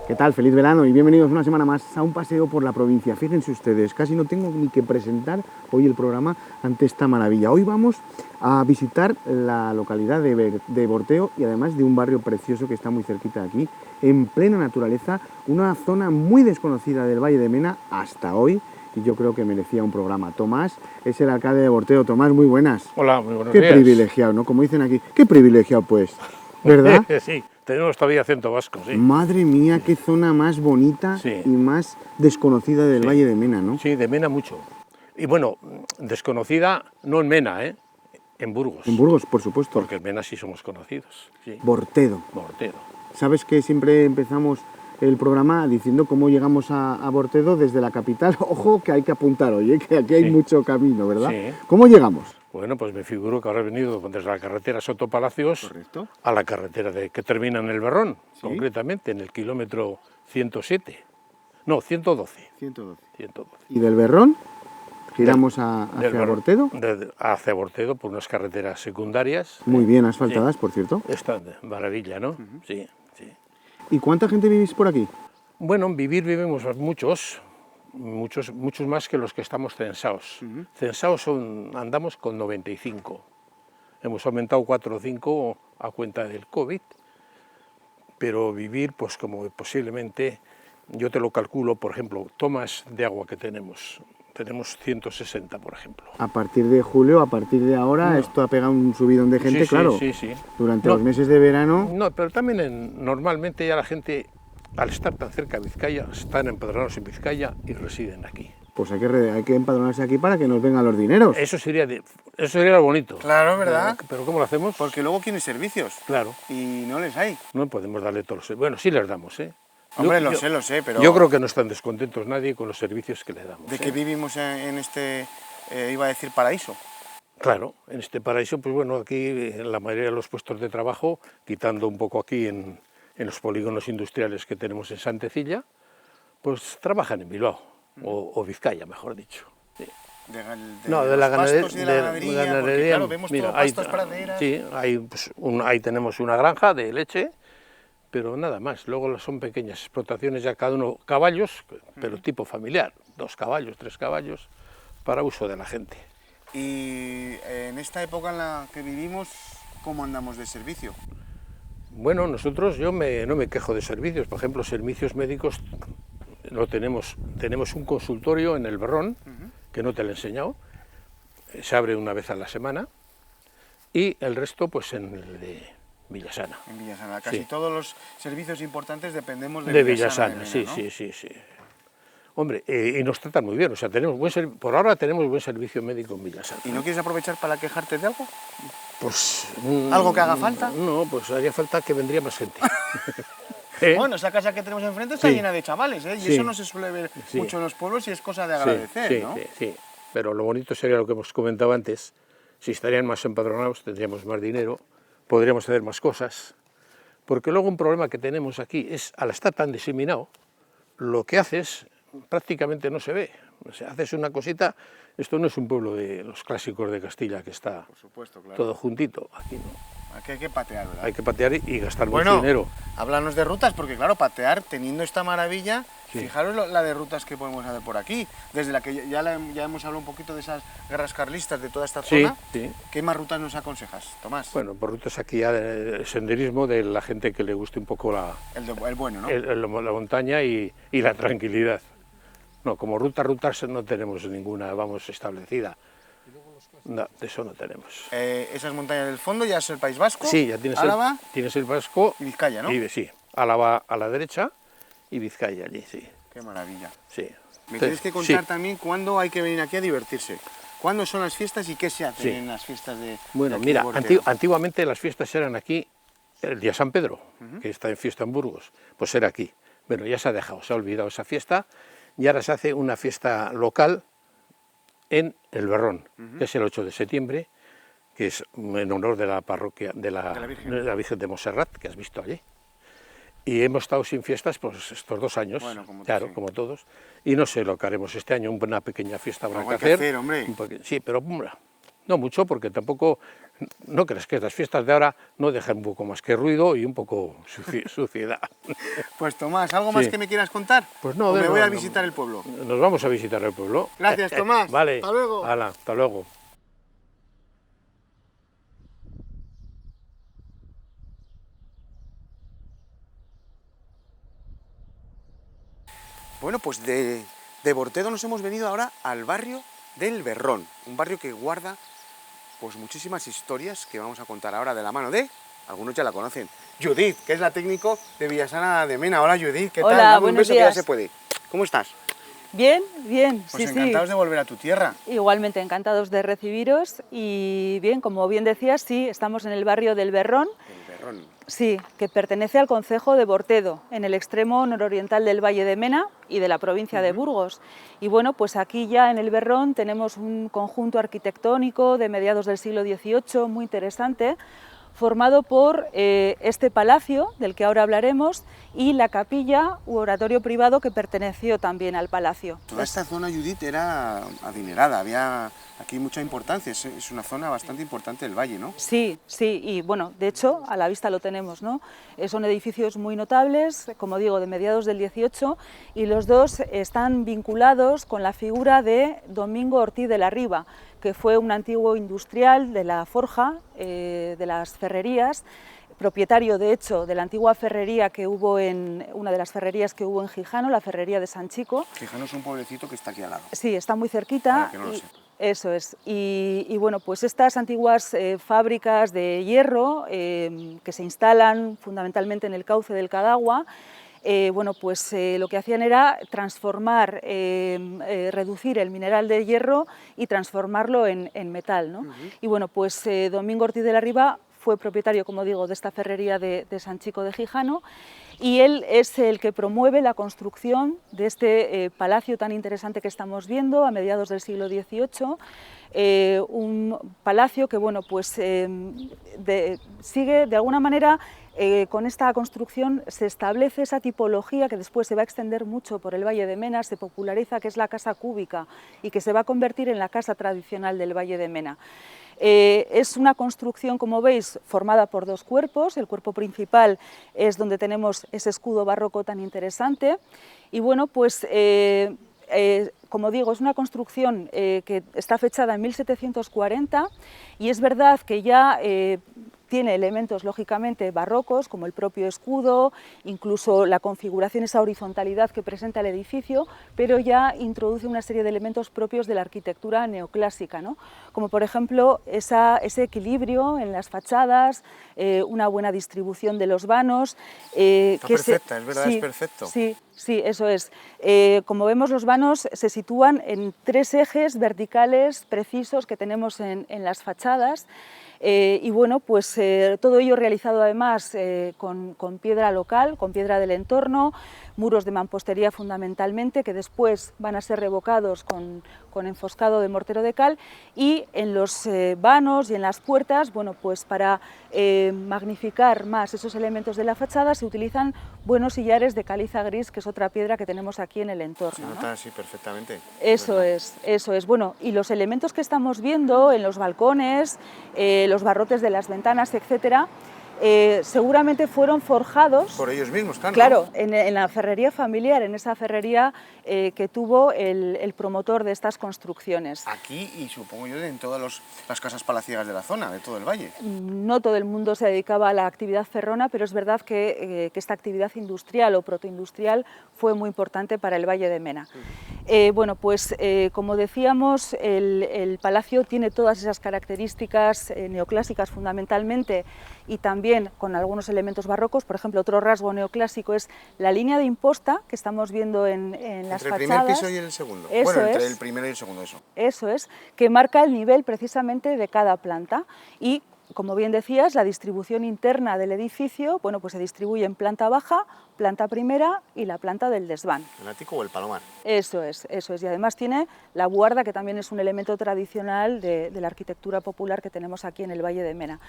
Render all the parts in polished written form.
¿Qué tal? Feliz verano y bienvenidos una semana más a un paseo por la provincia. Fíjense ustedes, casi no tengo ni que presentar hoy el programa ante esta maravilla. Hoy vamos a visitar la localidad de Borteo y además de un barrio precioso que está muy cerquita de aquí, en plena naturaleza, una zona muy desconocida del Valle de Mena hasta hoy, y yo creo que merecía un programa. Tomás es el alcalde de Borteo. Tomás, muy buenas. Hola, muy buenos días. Qué días. privilegiado, ¿no? Como dicen aquí, qué privilegiado pues, ¿verdad? Sí, tenemos todavía acento vasco, sí. Madre mía, qué zona más bonita Sí. y más desconocida del Sí. Valle de Mena, ¿no? Sí, de Mena mucho. Y bueno, desconocida no en Mena, en Burgos. En Burgos, por supuesto. Porque en Mena sí somos conocidos. Sí. Borteo. Borteo. ¿Sabes que siempre empezamos el programa diciendo cómo llegamos a Borteo desde la capital? Ojo, que hay que apuntar hoy, que aquí hay mucho camino, ¿verdad? Sí. ¿Cómo llegamos? Bueno, pues me figuro que habrás venido desde la carretera Soto Palacios. Correcto. A la carretera que termina en el Berrón, Sí. concretamente en el kilómetro 107. No, 112. 112. 112. ¿Y del Berrón giramos hacia Borteo? Hacia Borteo por unas carreteras secundarias. Muy bien asfaltadas, por cierto. Está de maravilla, ¿no? Sí, sí. ¿Y cuánta gente vivís por aquí? Bueno, vivimos muchos más que los que estamos censados. Censados andamos con 95. Hemos aumentado 4 o 5 a cuenta del COVID, pero vivir, pues como posiblemente, yo te lo calculo, por ejemplo, tomas de agua que tenemos 160, por ejemplo. A partir de julio, a partir de ahora, esto ha pegado un subidón de gente, Sí, claro. Sí, sí. Durante los meses de verano. No, pero también normalmente ya la gente, al estar tan cerca de Vizcaya, están empadronados en Vizcaya y residen aquí. Pues hay que empadronarse aquí para que nos vengan los dineros. Eso sería lo bonito. Claro, ¿verdad? Pero ¿cómo lo hacemos? Porque luego quieren servicios. Claro. Y no les hay. No podemos darle todos los... Bueno, sí les damos, ¿eh? Hombre, lo sé, pero... Yo creo que no están descontentos nadie con los servicios que le damos. De que vivimos en este, iba a decir, paraíso. Claro, en este paraíso, pues bueno, aquí en la mayoría de los puestos de trabajo, quitando un poco aquí en los polígonos industriales que tenemos en Santecilla, pues trabajan en Bilbao, o Vizcaya, mejor dicho. Sí. De la ganadería, porque claro, vemos todo pastos, praderas... Sí, ahí tenemos una granja de leche, pero nada más. Luego son pequeñas explotaciones, ya cada uno caballos, pero tipo familiar, 2 caballos, 3 caballos, para uso de la gente. Y en esta época en la que vivimos, ¿cómo andamos de servicio? Bueno, nosotros, no me quejo de servicios. Por ejemplo, servicios médicos, tenemos un consultorio en el Berrón, que no te lo he enseñado, se abre una vez a la semana, y el resto pues en el de Villasana. En Villasana, casi todos los servicios importantes dependemos de Villasana. Sí, ¿no? Sí. Hombre, y nos tratan muy bien, o sea, por ahora tenemos buen servicio médico en Villasana. ¿Y no quieres aprovechar para quejarte de algo? Pues... ¿Algo que haga falta? No, pues haría falta que vendría más gente. Bueno, esa casa que tenemos enfrente está llena de chavales, ¿eh? Y eso no se suele ver mucho en los pueblos y es cosa de agradecer, ¿no? Sí, pero lo bonito sería lo que hemos comentado antes, si estarían más empadronados tendríamos más dinero, podríamos hacer más cosas, porque luego un problema que tenemos aquí es, al estar tan diseminado, lo que haces prácticamente no se ve. O sea, haces una cosita, esto no es un pueblo de los clásicos de Castilla que está por supuesto, claro, todo juntito, aquí no. Aquí hay que patear, ¿verdad? Hay que patear y gastar mucho dinero. Háblanos de rutas, porque claro, patear, teniendo esta maravilla, fijaros la de rutas que podemos hacer por aquí, desde la que ya hemos hablado un poquito de esas guerras carlistas, de toda esta zona. ¿Qué más rutas nos aconsejas, Tomás? Bueno, por rutas aquí ya de senderismo de la gente que le guste un poco el bueno, ¿no? La montaña y la tranquilidad. No, como rutas no tenemos ninguna, establecida. No, de eso no tenemos. Esas montañas del fondo ya es el País Vasco. Sí, ya tienes Álava, tienes el Vasco y Vizcaya, ¿no? Sí, Álava a la derecha y Vizcaya allí, sí. Qué maravilla. Sí. Me tienes que contar también cuándo hay que venir aquí a divertirse. ¿Cuándo son las fiestas y qué se hace en las fiestas de Bueno, de mira, Borteo? antiguamente las fiestas eran aquí, el día San Pedro, que está en fiesta en Burgos, pues era aquí. Bueno, ya se ha dejado, se ha olvidado esa fiesta y ahora se hace una fiesta local en el Berrón, que es el 8 de septiembre, que es en honor de la parroquia de la Virgen de Montserrat, que has visto allí. Y hemos estado sin fiestas pues estos 2 años, bueno, como como todos, y no sé lo que haremos este año, una pequeña fiesta habrá que hacer, hombre. Sí, pero No mucho, porque tampoco, no crees que estas fiestas de ahora no dejan un poco más que ruido y un poco suciedad. Pues Tomás, ¿algo más que me quieras contar? Pues no, ¿O me voy a visitar el pueblo? Nos vamos a visitar el pueblo. Gracias, Tomás. Vale. Hasta luego. Hala, hasta luego. Bueno, pues de Bortedo nos hemos venido ahora al barrio del Berrón, un barrio que guarda pues muchísimas historias que vamos a contar ahora de la mano de, algunos ya la conocen, Judith, que es la técnico de Villasana de Mena. Hola Judith, ¿qué tal? Hola, Dame un buenos beso días. que ya se puede. ¿Cómo estás? Bien, bien, Pues sí, encantados sí. de volver a tu tierra. Igualmente encantados de recibiros y bien, como bien decías, sí, estamos en el barrio del Berrón, El Berrón. sí, que pertenece al concejo de Bortedo, en el extremo nororiental del Valle de Mena y de la provincia de Burgos. Y bueno, pues aquí ya en el Berrón tenemos un conjunto arquitectónico de mediados del siglo XVIII muy interesante, formado por este palacio, del que ahora hablaremos, y la capilla u oratorio privado que perteneció también al palacio. Toda esta zona, Judith, era adinerada, había aquí mucha importancia, es una zona bastante importante del valle, ¿no? Sí, sí, y bueno, de hecho, a la vista lo tenemos, ¿no? Son edificios muy notables, como digo, de mediados del XVIII, y los dos están vinculados con la figura de Domingo Ortiz de la Riba, que fue un antiguo industrial de la forja, de las ferrerías, propietario de hecho de la antigua ferrería que hubo en una de las ferrerías que hubo en Gijano, la ferrería de San Chico. Gijano es un pueblecito que está aquí al lado. Sí, está muy cerquita. Para que no lo sepa. Eso es. Y bueno, pues estas antiguas fábricas de hierro que se instalan fundamentalmente en el cauce del Cadagua, bueno, pues lo que hacían era transformar, reducir el mineral de hierro y transformarlo en metal, ¿no? Y bueno, pues Domingo Ortiz de la Riba fue propietario, como digo, de esta ferrería de San Chico de Gijano, y él es el que promueve la construcción de este palacio tan interesante que estamos viendo a mediados del siglo XVIII, un palacio que bueno, pues, sigue de alguna manera. Con esta construcción se establece esa tipología que después se va a extender mucho por el Valle de Mena, se populariza, que es la casa cúbica y que se va a convertir en la casa tradicional del Valle de Mena. Es una construcción, como veis, formada por dos cuerpos. El cuerpo principal es donde tenemos ese escudo barroco tan interesante y bueno, pues como digo, es una construcción que está fechada en 1740 y es verdad que ya tiene elementos lógicamente barrocos, como el propio escudo, incluso la configuración, esa horizontalidad que presenta el edificio, pero ya introduce una serie de elementos propios de la arquitectura neoclásica, ¿no? Como por ejemplo ese equilibrio en las fachadas, una buena distribución de los vanos. Está perfecta, es verdad, sí, es perfecto. Sí, sí, eso es. Como vemos, los vanos se sitúan en tres ejes verticales precisos que tenemos en las fachadas. Y bueno, pues todo ello realizado además con piedra local, con piedra del entorno, muros de mampostería fundamentalmente, que después van a ser revocados con enfoscado de mortero de cal, y en los vanos y en las puertas, bueno, pues para magnificar más esos elementos de la fachada se utilizan buenos sillares de caliza gris, que es otra piedra que tenemos aquí en el entorno. Se nota así perfectamente. Eso es, eso es. Bueno, y los elementos que estamos viendo en los balcones, los barrotes de las ventanas, etcétera, seguramente fueron forjados por ellos mismos, claro. Claro, en la ferrería familiar, en esa ferrería que tuvo el promotor de estas construcciones. Aquí y supongo yo en todas las casas palaciegas de la zona, de todo el valle. No todo el mundo se dedicaba a la actividad ferrona, pero es verdad que esta actividad industrial o protoindustrial fue muy importante para el Valle de Mena. Bueno, pues como decíamos, el palacio tiene todas esas características neoclásicas fundamentalmente y también con algunos elementos barrocos. Por ejemplo, otro rasgo neoclásico es la línea de imposta que estamos viendo en las fachadas. Entre el primer piso y el segundo. Eso bueno, entre es. el primero y el segundo, eso. Eso es, que marca el nivel precisamente de cada planta y, como bien decías, la distribución interna del edificio, bueno, pues se distribuye en planta baja, planta primera y la planta del desván. ¿El ático o el palomar? Eso es, y además tiene la buharda, que también es un elemento tradicional de la arquitectura popular que tenemos aquí en el Valle de Mena.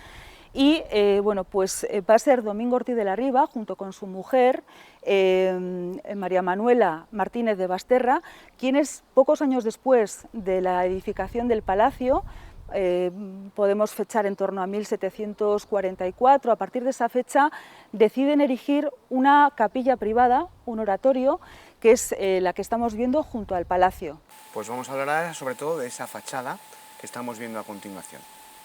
Y bueno, pues va a ser Domingo Ortiz de la Riba, junto con su mujer, María Manuela Martínez de Basterra, quienes pocos años después de la edificación del palacio podemos fechar en torno a 1744. A partir de esa fecha deciden erigir una capilla privada, un oratorio, que es la que estamos viendo junto al palacio. Pues vamos a hablar ahora sobre todo de esa fachada que estamos viendo a continuación.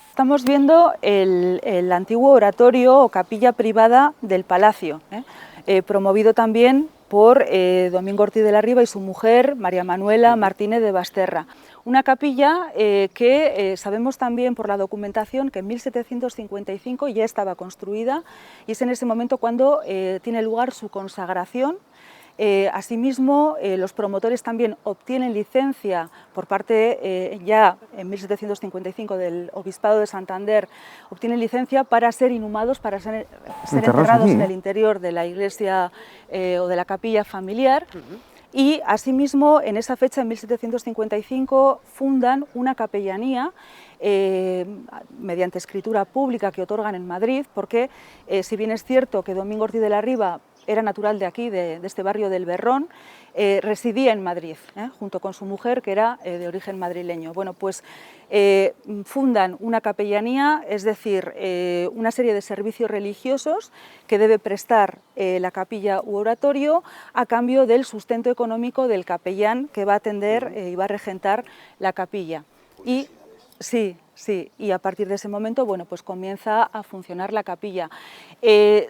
Estamos viendo el antiguo oratorio o capilla privada del palacio, promovido también por Domingo Ortiz de la Riva y su mujer, María Manuela Martínez de Basterra. Una capilla que sabemos también por la documentación que en 1755 ya estaba construida y es en ese momento cuando tiene lugar su consagración. Asimismo, los promotores también obtienen licencia por parte, ya en 1755, del Obispado de Santander, obtienen licencia para ser inhumados, para ser enterrados en el interior de la iglesia o de la capilla familiar. Y asimismo, en esa fecha, en 1755, fundan una capellanía mediante escritura pública que otorgan en Madrid, porque si bien es cierto que Domingo Ortiz de la Riva era natural de aquí, de este barrio del Berrón, residía en Madrid, junto con su mujer, que era de origen madrileño. Bueno, pues fundan una capellanía, es decir, una serie de servicios religiosos que debe prestar la capilla u oratorio a cambio del sustento económico del capellán que va a atender y va a regentar la capilla. Y sí, y a partir de ese momento, bueno, pues comienza a funcionar la capilla.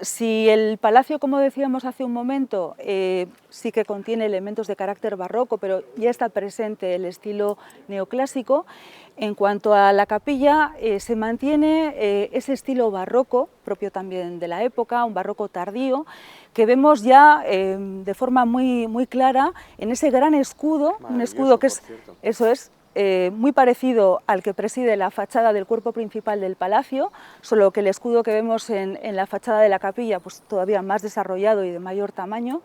Si el palacio, como decíamos hace un momento, sí que contiene elementos de carácter barroco, pero ya está presente el estilo neoclásico, en cuanto a la capilla se mantiene ese estilo barroco, propio también de la época, un barroco tardío, que vemos ya de forma muy clara en ese gran escudo, un escudo que es, eso es, muy parecido al que preside la fachada del cuerpo principal del palacio, solo que el escudo que vemos en la fachada de la capilla pues todavía más desarrollado y de mayor tamaño.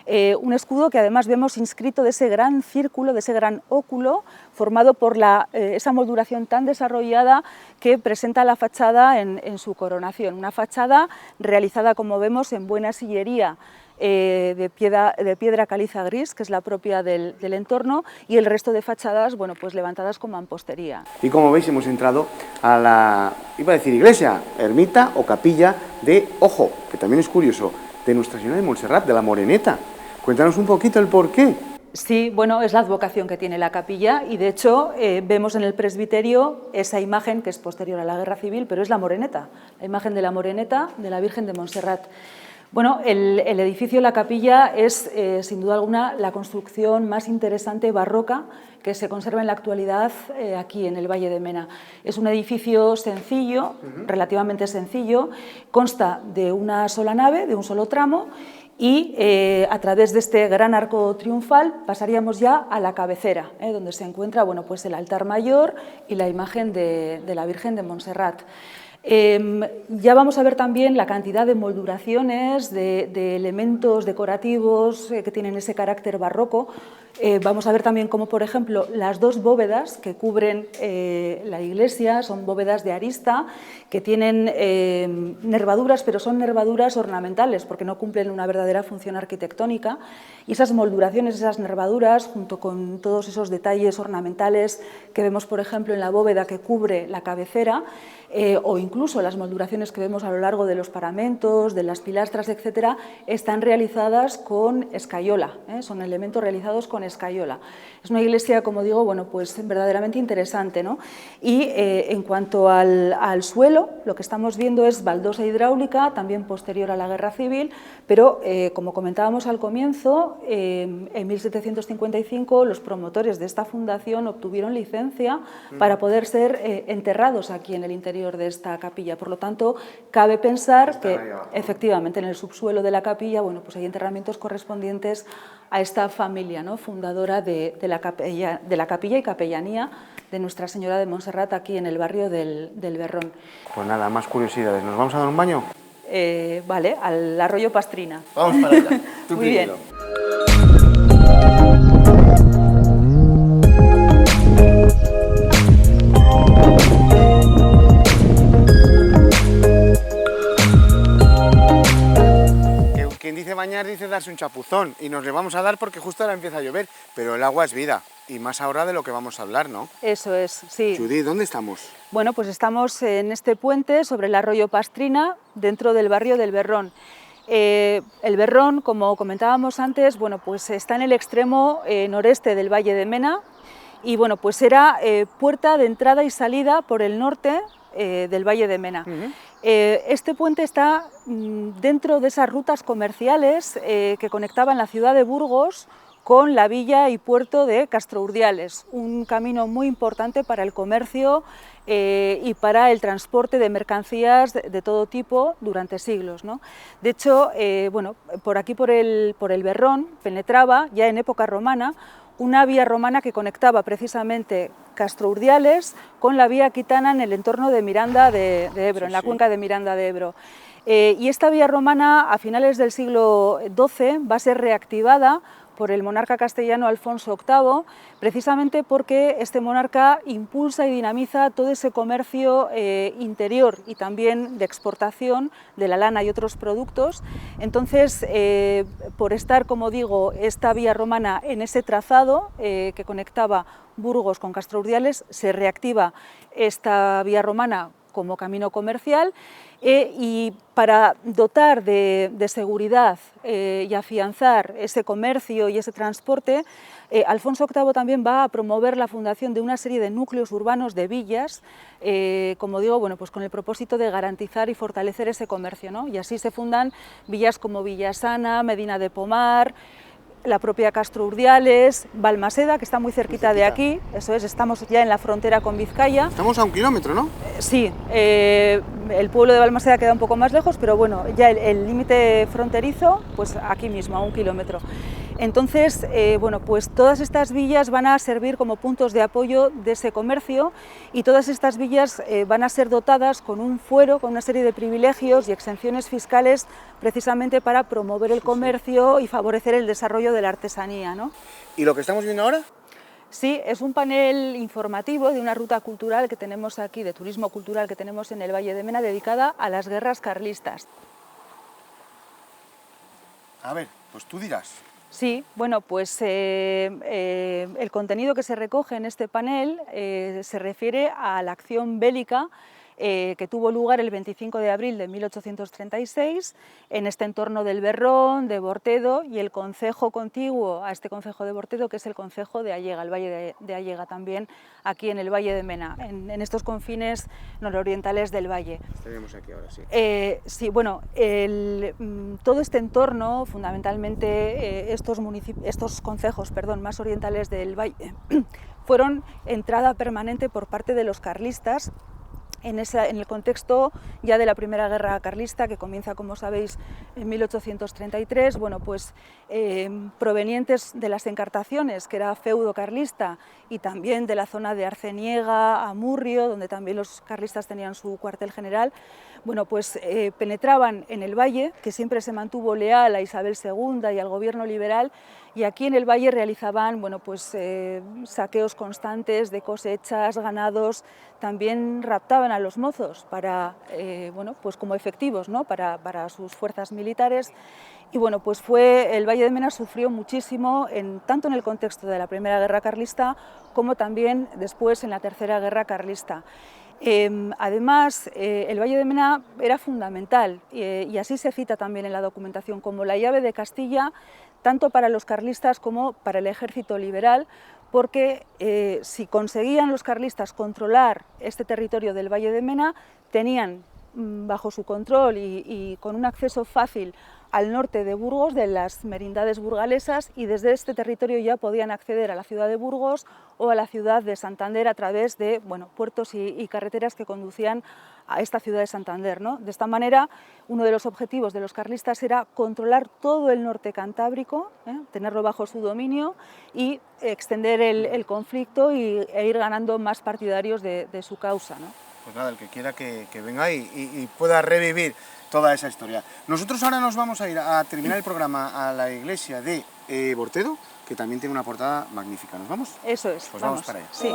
Un escudo que además vemos inscrito de ese gran círculo, de ese gran óculo, formado por esa molduración tan desarrollada que presenta la fachada en su coronación. Una fachada realizada, como vemos, en buena sillería, de piedra caliza gris, que es la propia del entorno, y el resto de fachadas, bueno, pues levantadas con mampostería. Y como veis, hemos entrado a la, iba a decir iglesia, ermita o capilla de, ojo, que también es curioso, de Nuestra Señora de Montserrat, de la Moreneta. Cuéntanos un poquito el porqué. Sí, bueno, es la advocación que tiene la capilla y de hecho vemos en el presbiterio esa imagen que es posterior a la Guerra Civil, pero es la Moreneta, la imagen de la Moreneta, de la Virgen de Montserrat. Bueno, el edificio, la capilla, es sin duda alguna la construcción más interesante barroca que se conserva en la actualidad aquí en el Valle de Mena. Es un edificio sencillo, relativamente sencillo, consta de una sola nave, de un solo tramo, y a través de este gran arco triunfal pasaríamos ya a la cabecera, donde se encuentra, bueno, pues el altar mayor y la imagen de la Virgen de Montserrat. Ya vamos a ver también la cantidad de molduraciones, de elementos decorativos que tienen ese carácter barroco. Vamos a ver también cómo, por ejemplo, las dos bóvedas que cubren la iglesia son bóvedas de arista que tienen nervaduras, pero son nervaduras ornamentales porque no cumplen una verdadera función arquitectónica. Y esas molduraciones, esas nervaduras, junto con todos esos detalles ornamentales que vemos, por ejemplo, en la bóveda que cubre la cabecera, o incluso las molduraciones que vemos a lo largo de los paramentos, de las pilastras, etcétera, están realizadas con escayola, son elementos realizados con escayola. Es una iglesia, como digo, bueno, pues verdaderamente interesante, ¿no? Y en cuanto al suelo, lo que estamos viendo es baldosa hidráulica, también posterior a la Guerra Civil, pero como comentábamos al comienzo, en 1755 los promotores de esta fundación obtuvieron licencia para poder ser enterrados aquí en el interior de esta capilla. Por lo tanto, cabe pensar que efectivamente en el subsuelo de la capilla, bueno, pues hay enterramientos correspondientes a esta familia, ¿no?, fundadora de la capilla y capellanía de Nuestra Señora de Montserrat aquí en el barrio del Berrón. Pues nada, más curiosidades. ¿Nos vamos a dar un baño? Vale, al arroyo Pastrina. Vamos para allá. Tú Muy bien. Quien dice bañar dice darse un chapuzón y nos le vamos a dar porque justo ahora empieza a llover, pero el agua es vida y más ahora de lo que vamos a hablar, ¿no? Eso es, sí. Judith, ¿dónde estamos? Bueno, pues estamos en este puente sobre el arroyo Pastrina, dentro del barrio del Berrón. El Berrón, como comentábamos antes, bueno, pues está en el extremo noreste del Valle de Mena y bueno, pues era puerta de entrada y salida por el norte del Valle de Mena. Este puente está dentro de esas rutas comerciales que conectaban la ciudad de Burgos con la villa y puerto de Castrourdiales, un camino muy importante para el comercio y para el transporte de mercancías de todo tipo durante siglos, ¿no? De hecho, bueno, por aquí, por el Berrón, penetraba ya en época romana una vía romana que conectaba precisamente Castrourdiales con la vía aquitana en el entorno de Miranda de Ebro, en la cuenca de Miranda de Ebro. Y esta vía romana, a finales del siglo XII, va a ser reactivada por el monarca castellano Alfonso VIII, precisamente porque este monarca impulsa y dinamiza todo ese comercio interior y también de exportación de la lana y otros productos. Entonces, por estar, como digo, esta vía romana en ese trazado que conectaba Burgos con Castrourdiales, se reactiva esta vía romana como camino comercial y para dotar de seguridad y afianzar ese comercio y ese transporte, Alfonso VIII también va a promover la fundación de una serie de núcleos urbanos de villas, como digo, bueno, pues con el propósito de garantizar y fortalecer ese comercio, ¿no? Y así se fundan villas como Villasana, Medina de Pomar, la propia Castrourdiales, Balmaseda, que está muy cerquita de aquí, eso es, estamos ya en la frontera con Vizcaya. Estamos a 1 kilómetro, ¿no? Sí, el pueblo de Balmaseda queda un poco más lejos, pero bueno, ya el límite fronterizo, pues aquí mismo, a 1 kilómetro. Entonces, bueno, pues todas estas villas van a servir como puntos de apoyo de ese comercio y todas estas villas van a ser dotadas con un fuero, con una serie de privilegios y exenciones fiscales precisamente para promover el comercio y favorecer el desarrollo de la artesanía, ¿no? ¿Y lo que estamos viendo ahora? Sí, es un panel informativo de una ruta cultural que tenemos aquí, de turismo cultural que tenemos en el Valle de Mena, dedicada a las guerras carlistas. A ver, pues tú dirás. Sí, bueno, pues el contenido que se recoge en este panel se refiere a la acción bélica que tuvo lugar el 25 de abril de 1836 en este entorno del Berrón, de Bortedo y el concejo contiguo a este concejo de Bortedo, que es el concejo de Allega, el valle de Allega también, aquí en el Valle de Mena, en estos confines nororientales del valle. Estaríamos aquí ahora, sí. Sí, bueno, todo este entorno, fundamentalmente estos concejos, más orientales del valle, fueron entrada permanente por parte de los carlistas en el contexto ya de la Primera Guerra Carlista, que comienza, como sabéis, en 1833, bueno, pues provenientes de las encartaciones, que era feudo carlista, y también de la zona de Arceniega, Amurrio, donde también los carlistas tenían su cuartel general, bueno, pues penetraban en el valle, que siempre se mantuvo leal a Isabel II y al gobierno liberal, y aquí en el valle realizaban, bueno, pues saqueos constantes de cosechas, ganados, también raptaban a los mozos para, bueno, pues como efectivos, ¿no? para sus fuerzas militares. Y bueno, pues el Valle de Mena sufrió muchísimo, tanto en el contexto de la Primera Guerra Carlista como también después en la Tercera Guerra Carlista. Además, el Valle de Mena era fundamental, y así se cita también en la documentación, como la llave de Castilla, tanto para los carlistas como para el ejército liberal, porque si conseguían los carlistas controlar este territorio del Valle de Mena, tenían bajo su control y con un acceso fácil al norte de Burgos, de las merindades burgalesas, y desde este territorio ya podían acceder a la ciudad de Burgos o a la ciudad de Santander a través de, bueno, puertos y carreteras que conducían a esta ciudad de Santander, ¿no? De esta manera, uno de los objetivos de los carlistas era controlar todo el norte cantábrico, tenerlo bajo su dominio y extender el conflicto e ir ganando más partidarios de su causa, ¿no? Pues nada, el que quiera que venga y pueda revivir toda esa historia. Nosotros ahora nos vamos a ir a terminar el programa a la iglesia de Bortedo, que también tiene una portada magnífica. ¿Nos vamos? Eso es. Pues vamos para allá. Sí.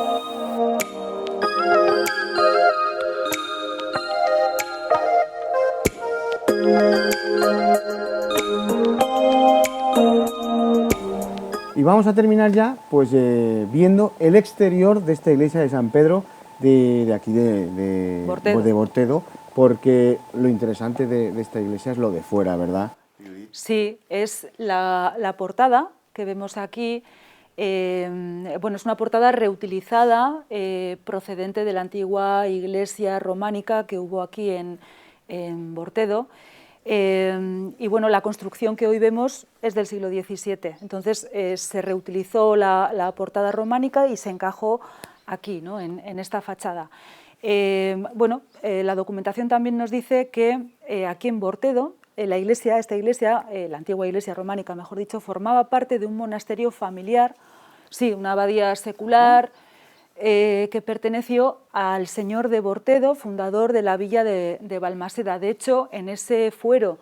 y vamos a terminar ya pues viendo el exterior de esta iglesia de San Pedro de aquí de Bortedo, porque lo interesante de esta iglesia es lo de fuera, ¿verdad? Sí, es la portada que vemos aquí. Bueno, es una portada reutilizada procedente de la antigua iglesia románica que hubo aquí en Bortedo. Y bueno, la construcción que hoy vemos es del siglo XVII, entonces se reutilizó la portada románica y se encajó aquí, ¿no? en esta fachada. Bueno, la documentación también nos dice que aquí en Bortedo, esta iglesia, la antigua iglesia románica, mejor dicho, formaba parte de un monasterio familiar, sí, una abadía secular, que perteneció al señor de Bortedo, fundador de la villa de Balmaseda. De hecho, en ese fuero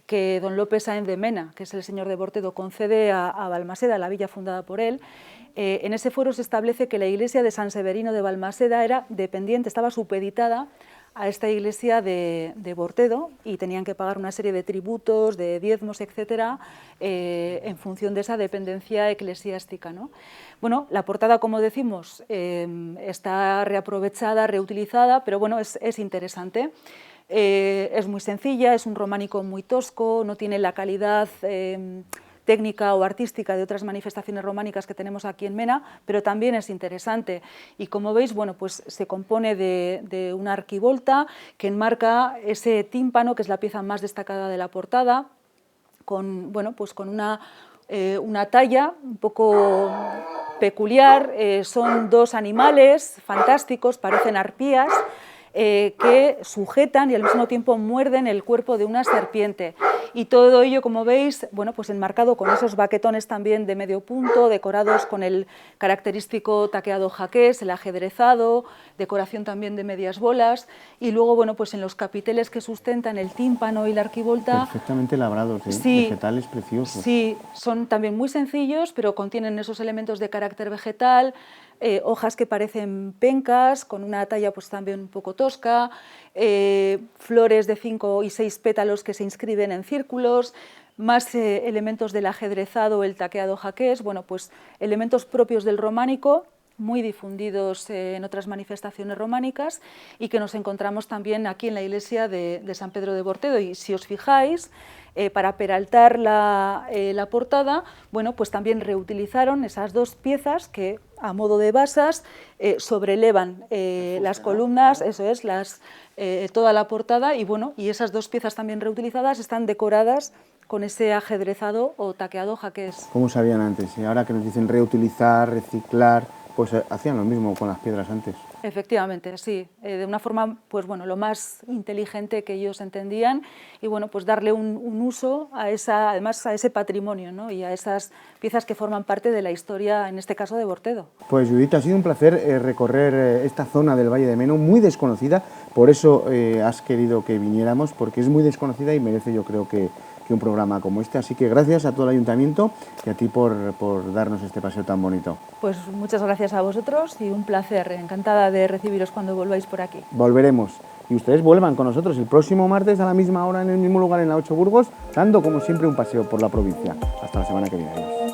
que don Lope Sáenz de Mena, que es el señor de Bortedo, concede a Balmaseda, la villa fundada por él, en ese fuero se establece que la iglesia de San Severino de Balmaseda era dependiente, estaba supeditada a esta iglesia de Bortedo y tenían que pagar una serie de tributos, de diezmos, etcétera, en función de esa dependencia eclesiástica, ¿no? Bueno, la portada, como decimos, está reaprovechada, reutilizada, pero bueno, es interesante. Es muy sencilla, es un románico muy tosco, no tiene la calidad técnica o artística de otras manifestaciones románicas que tenemos aquí en Mena, pero también es interesante. Y como veis, bueno, pues se compone de una arquivolta que enmarca ese tímpano, que es la pieza más destacada de la portada, con, bueno, pues con una talla un poco peculiar. Son dos animales fantásticos, parecen arpías, que sujetan y al mismo tiempo muerden el cuerpo de una serpiente. Y todo ello, como veis, bueno, pues enmarcado con esos baquetones también de medio punto, decorados con el característico taqueado jaqués, el ajedrezado, decoración también de medias bolas, y luego, bueno, pues en los capiteles que sustentan el tímpano y la arquivolta. Perfectamente labrados, sí, vegetales preciosos. Sí, son también muy sencillos, pero contienen esos elementos de carácter vegetal, hojas que parecen pencas, con una talla pues también un poco tosca, flores de 5 y 6 pétalos que se inscriben en círculos, más elementos del ajedrezado, el taqueado jaqués, bueno, pues elementos propios del románico, muy difundidos en otras manifestaciones románicas y que nos encontramos también aquí en la iglesia de San Pedro de Bortedo. Y si os fijáis, para peraltar la portada, bueno, pues también reutilizaron esas dos piezas que, a modo de basas, sobrelevan las columnas, eso es, toda la portada, y bueno, y esas dos piezas también reutilizadas están decoradas con ese ajedrezado o taqueado jaqués. ¿Cómo sabían antes? Y ahora que nos dicen reutilizar, reciclar, pues hacían lo mismo con las piedras antes. Efectivamente, sí, de una forma, pues bueno, lo más inteligente que ellos entendían, y bueno, pues darle un uso a además a ese patrimonio, ¿no? Y a esas piezas que forman parte de la historia, en este caso de Bortedo. Pues Judith, ha sido un placer recorrer esta zona del Valle de Meno, muy desconocida, por eso has querido que viniéramos, porque es muy desconocida y merece, yo creo, que un programa como este. Así que gracias a todo el Ayuntamiento y a ti por darnos este paseo tan bonito. Pues muchas gracias a vosotros y un placer. Encantada de recibiros cuando volváis por aquí. Volveremos. Y ustedes vuelvan con nosotros el próximo martes a la misma hora en el mismo lugar en la 8 Burgos, dando como siempre un paseo por la provincia. Hasta la semana que viene. Adiós.